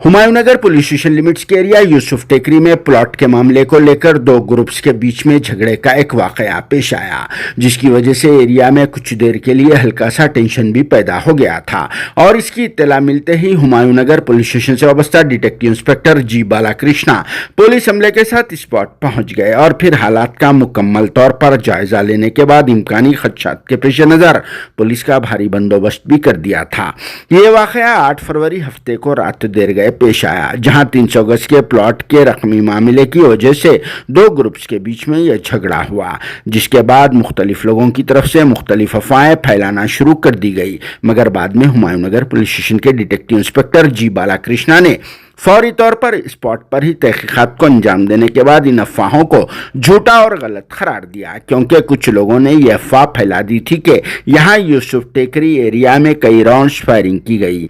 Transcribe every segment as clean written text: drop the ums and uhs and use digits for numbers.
हुमायूंनगर police station limits के area Yusuf टेकरी में plot के मामले को लेकर दो ग्रुप्स के बीच में झगड़े का एक वाकया पेश आया, जिसकी वजह से एरिया में कुछ देर के लिए हल्का सा टेंशन भी पैदा हो गया था। और इसकी इत्तला मिलते ही हुमायूंनगर पुलिस स्टेशन से वाबस्ता डिटेक्टिव इंस्पेक्टर जी बालाकृष्णा पुलिस अमले के साथ स्पॉट पहुंच गए और फिर हालात का मुकम्मल तौर पर जायजा लेने के बाद इम्कानी खदशात के पेश नज़र पुलिस का भारी बंदोबस्त भी कर दिया था। ये वाकया 8 फरवरी हफ्ते को रात देर गए पेश आया, जहां 300 गज के प्लॉट के रकमी मामले की वजह से दो ग्रुप्स के बीच में यह झगड़ा हुआ, जिसके बाद मुख्तलिफ लोगों की तरफ से मुख्तलिफ अफवाहें फैलाना शुरू कर दी गई। मगर बाद में हुमायूंनगर पुलिस स्टेशन के डिटेक्टिव इंस्पेक्टर जी बालाकृष्णा ने फौरी तौर पर स्पॉट पर ही तहकीकात को अंजाम देने के बाद इन अफवाहों को झूठा और गलत करार दिया, क्योंकि कुछ लोगों ने यह अफवाह फैला दी थी कि यहाँ यूसुफ टेकरी एरिया में कई राउंड्स फायरिंग की गई,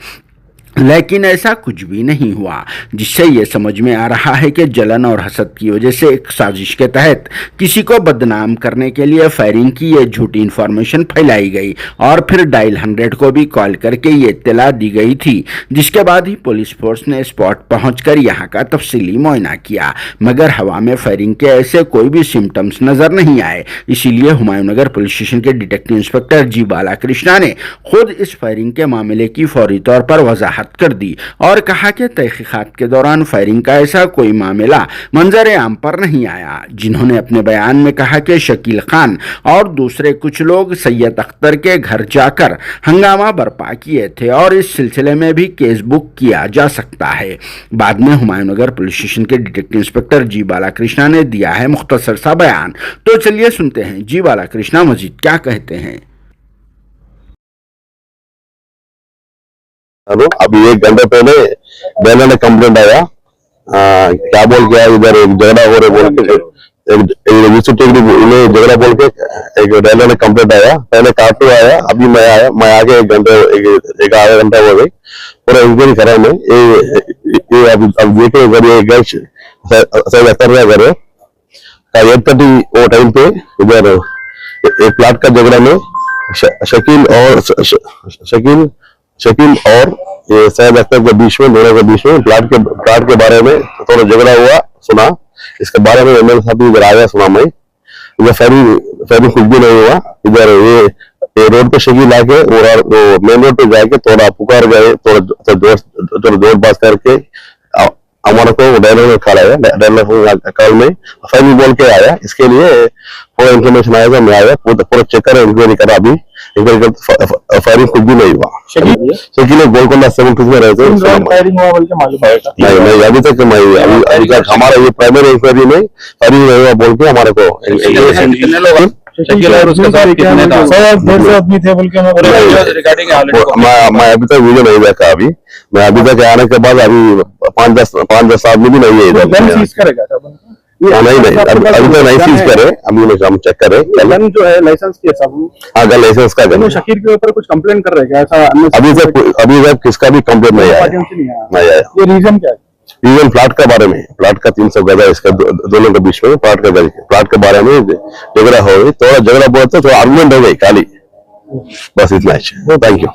लेकिन ऐसा कुछ भी नहीं हुआ, जिससे यह समझ में आ रहा है कि जलन और हसद की वजह से एक साजिश के तहत किसी को बदनाम करने के लिए फायरिंग की यह झूठी इंफॉर्मेशन फैलाई गई और फिर डायल 100 को भी कॉल करके ये इत्तला दी गई थी, जिसके बाद ही पुलिस फोर्स ने स्पॉट पहुंचकर यहां का तफसीली मुआयना किया। मगर हवा में फायरिंग के ऐसे कोई भी सिम्टम्स नजर नहीं आए। इसीलिए हुमायूंनगर पुलिस स्टेशन के डिटेक्टिव इंस्पेक्टर जी बालाकृष्णा ने खुद इस फायरिंग के मामले की फौरी तौर पर वजाहत कर दी और कहा कि तहकीकात के दौरान फायरिंग का ऐसा कोई मामला मंजर आम पर नहीं आया। जिन्होंने अपने बयान में कहा कि शकील खान और दूसरे कुछ लोग सैयद अख्तर के घर जाकर हंगामा बर्पा किए थे और इस सिलसिले में भी केस बुक किया जा सकता है। बाद में हुमायूंनगर पुलिस स्टेशन के डिटेक्टिव इंस्पेक्टर जी बालाकृष्णा ने दिया है मुख्तसर सा बयान, तो चलिए सुनते हैं जी बालाकृष्णा मजीद क्या कहते हैं। अभी 1 घंटे पहले बैनर ने कंप्लेंट आया, क्या बोल गया इधर एक झगड़ा हो रहा बोल के झगड़ा बोल के एक बैनर ने कंप्लेंट आया। पहले काफी आया, अभी मैं आया, मैं आगे 1 घंटे एक आधा घंटा हो गई, पूरा इंक्वायरी करा मैं। ये अब देखे घर सही अतर रहा घर 8:30 वो टाइम पे इधर एक प्लाट का झगड़ा में शकील और ये सैयद अख्तर के बीच में, दोनों के बीच में प्लाट के बारे में थोड़ा झगड़ा हुआ सुना। इसके बारे में एमएलए साहब इधर आया, सुना मैं। इधर फायरिंग कुछ भी नहीं हुआ। इधर ये रोड पे शकील आके वो मेन रोड पे जाके थोड़ा पुकार गए, थोड़ा जोर बात करके हमारे को डायलॉग में खड़ा है, डायलॉग कॉल में फायरिंग बोल के आया। इसके लिए पूरा इन्फॉर्मेशन आएगा, मैं आया पूरा चेक कर इंक्वायरी करा। अभी फायरिंग कुछ भी नहीं हुआ। शकील गोलकोंडा 7 में रहते हैं। नहीं अभी तक हमारा ये प्राइमरी इंक्वायरी में फायरिंग नहीं हुआ बोल के हमारे को मैं अभी तक वीडियो नहीं देखा। अभी मैं अभी तक आने के बाद अभी 5-10 आदमी भी नहीं है इधर। नहीं अभी तो नहीं सीज करे, अभी हम चेक करे। जो है लाइसेंस की सब अगर लाइसेंस का तो शकीर के ऊपर कुछ कंप्लेंट कर रहे हैं ऐसा? अभी तक किसका भी कंप्लेंट नहीं आया। ये रीजन क्या है? रीजन प्लाट के बारे में, प्लाट का 300 गज है इसका दोनों के बीच में, प्लाट के बारे में झगड़ा हो गई। थोड़ा झगड़ा बहुत तो आर्गुमेंट हो गई खाली, बस इतना ही। Thank you.